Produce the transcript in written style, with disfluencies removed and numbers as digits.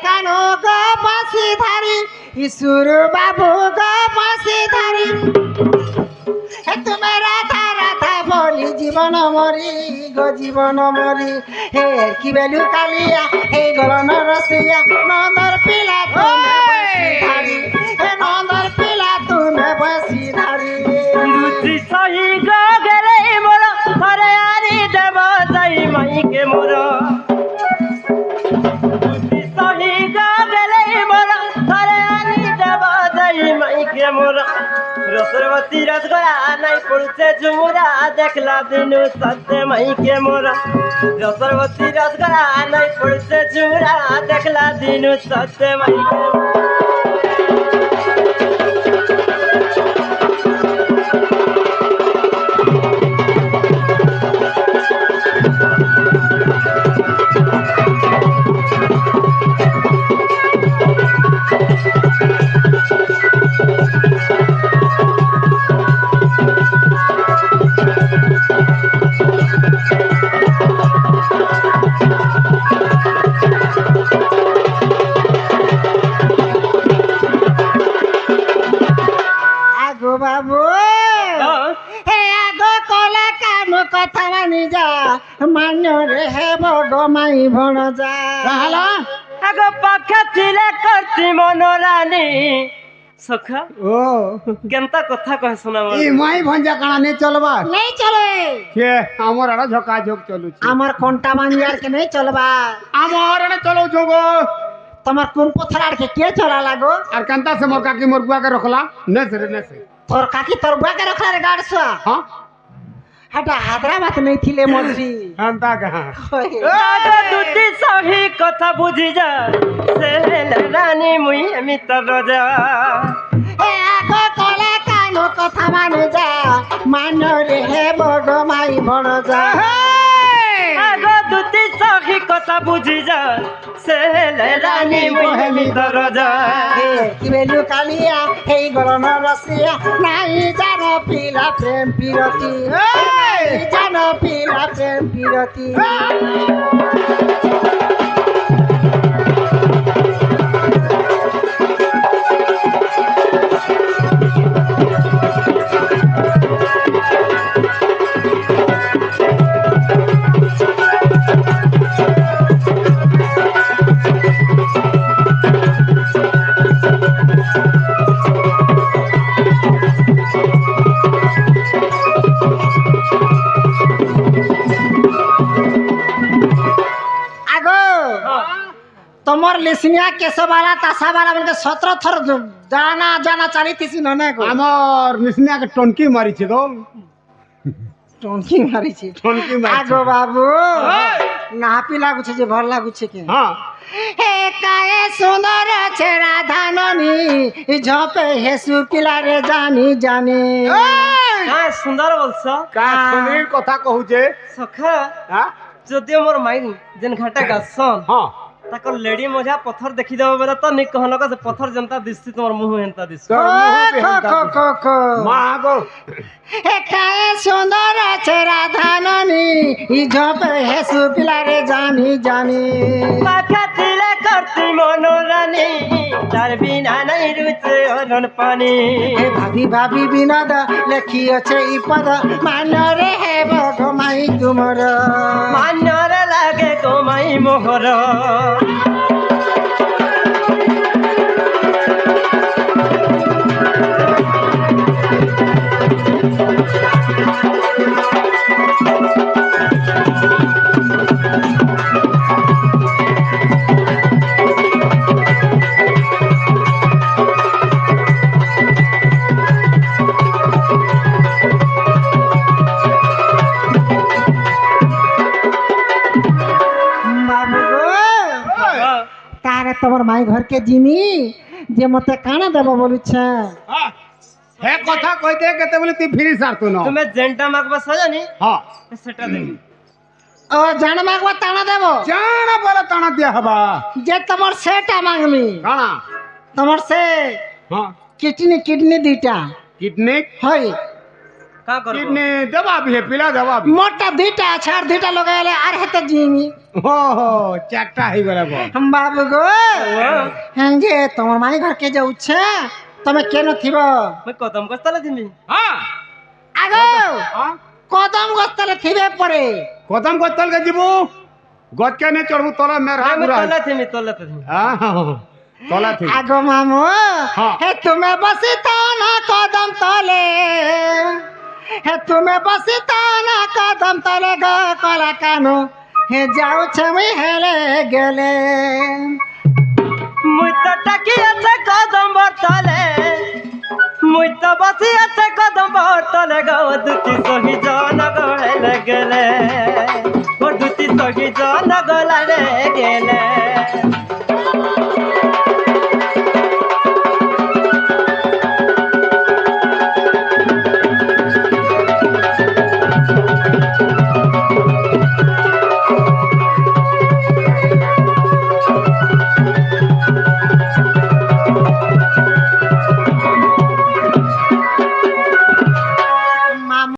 কানো গো বাঁশি ধারি ইসুর বাবু গো বাঁশি ধারি তুমি রাধা রাধা বলি জীবন মরি গো জীবন মরি হে কি বেলু কালিয়া হে গলন রসিয়া নন্দর পিলা তুমি বাঁশি ধারি হে নন্দর পিলা তুমি বাঁশি ধারি লুচি সহি গো গেলে মোর ঘরে আনি দেব যাই মাইকে মোর লুচি সহি গো গেলে মোর ঘরে আনি দেব যাই মাইকে মোর রসরবতী রসগোলা নাই পড়ছে ঝুমুরা দেখলা দিনু সত্যে মাইকে মোর রসরবতী রসগোলা নাই পড়ছে ঝুমুরা দেখলা দিনু সত্যে মাইকে আগো বাবু হে আগো কলা কাম কথা মানি যা মান্য রে হে বড় মাই ভণ যা হ্যালো আগো পাখা ছিলে করতি মনোরানী সখা ও কেনতা কথা কহে শোনা ই মাই ভঞ্জা কানা নেই চলবা নেই চলে কে আমার আড়া ঝকা ঝক চলুছি আমার কোনটা মানিয়ার কে নেই চলবা আমার আড়া চলৌছো গো তোমার কোন পথরার কে কে চলা লাগো আর কান্তা সে মোর কাকি মোর বুয়াকে রখলা নেছে রে নেছে তোর কাকি তোর বুয়াকে রখার গাড়ছা হ্যাঁ হাটা হায়দ্রাবাদ নেই থিলে মন্ত্রী কান্তা কাহা আগো দুটি সহি কথা বুঝি যা সে রানী মুই আমি তোর যা হে আগো কলা কাম কথা মানি যা মান্য রে হে বড় মাই ভণ যা আগো দুটি সহি কথা বুঝি যা সে রানী মুই আমি তোর যা হে কি বেলু কালিয়া হে গলন রসিয়া নাই জানো পিলা প্রেম পিরতি নাই জানো পিলা প্রেম পিরতি আগো তোমার লিসনিয়া কেশবালা তাসাবালা বলকে 17 থর জানা জানা চালিতেছি না গো আমার নিসনিয়াকে টনকি মারিছে গো টনকি মারিছি টনকি মারিছে আগো বাবু না পি লাগুছে যে ভাল লাগুছে কি হ্যাঁ হে কায়ে সুন্দর আছে রাধাননি ঝপে হেসু পিলারে জানি জানি হ্যাঁ সুন্দর বলছ কা সুনীর কথা কহুছে সখা হ্যাঁ যদিও মোর মাই যেন ঘাটা গাছন হ্যাঁ তাকে লেডি মজা পথর দেখি দেব বেলা তো নিক कहलो का से पत्थर जनता दिसती তোমার মুহ হেনতা দিস তোর মুহ খো খো খো খো মা গো হে কায়ে সুন্দর আছে রাধাননি ঝপে হেসু পিলারে জানি জানি পাখা ছিলে করতি মনোরানী তার বিনা নাই রুচে অনন পানি হে ভাবি ভাবি বিনোদ লেখিଅছে ই পদ মানরে হে বড় মাই তুমর মান্যরে লাগে তোমাই মোহর বাবু গো তারে তোমার মাই ঘরকে জিমি যে মতে কানা দেব বলুছে হ্যাঁ হে কথা কইতে কেতে বলি তুই ফিরি সারতো না তুমি যেনটা মাগবা সাজানি হ্যাঁ সেটা দেবি ও জান মাগবা টানা দেব জানা বলে টানা দিয়া হবা যে তোমার সেটা মাগমি কানা তোমার সে হ্যাঁ কিডনি কিডনি দুইটা কিডনি হয় কা করব কিডনি দেবা বি পিলা দেবা বি মোরটা দুইটা আছে আর দুইটা লগাইলে আর হেতে জিমি ও হো চারটা হয়ে গেল গো বাবু গো হ্যাঁ যে তোমার মাই ঘরকে যাচ্ছে তুমি কেন থিব মই কদম গছতলা দিমি হ্যাঁ আগো হ্যাঁ? কদম গছতলে থিবে পরে কদম গতল কে যাবো গতকে নে চড়বো তোলা মেরা আমি গুড়া তলা থিমি তলা থিমি হ্যাঁ তোলা ঠিক আগো মামু হ্যাঁ। হে তুমি বসি তো না কদম তলে হে তুমি বসি তো না কদম তলে গো কলা কানু হে যাচ্ছে মুই হেলে গেলে মুই তো টাকি আছে কদম বর্তলে মুই তো বসি আছে কদম বর্তলে গো দুটি সহি জন গলে গেলে ও দুটি সহি জন গলালে গেলে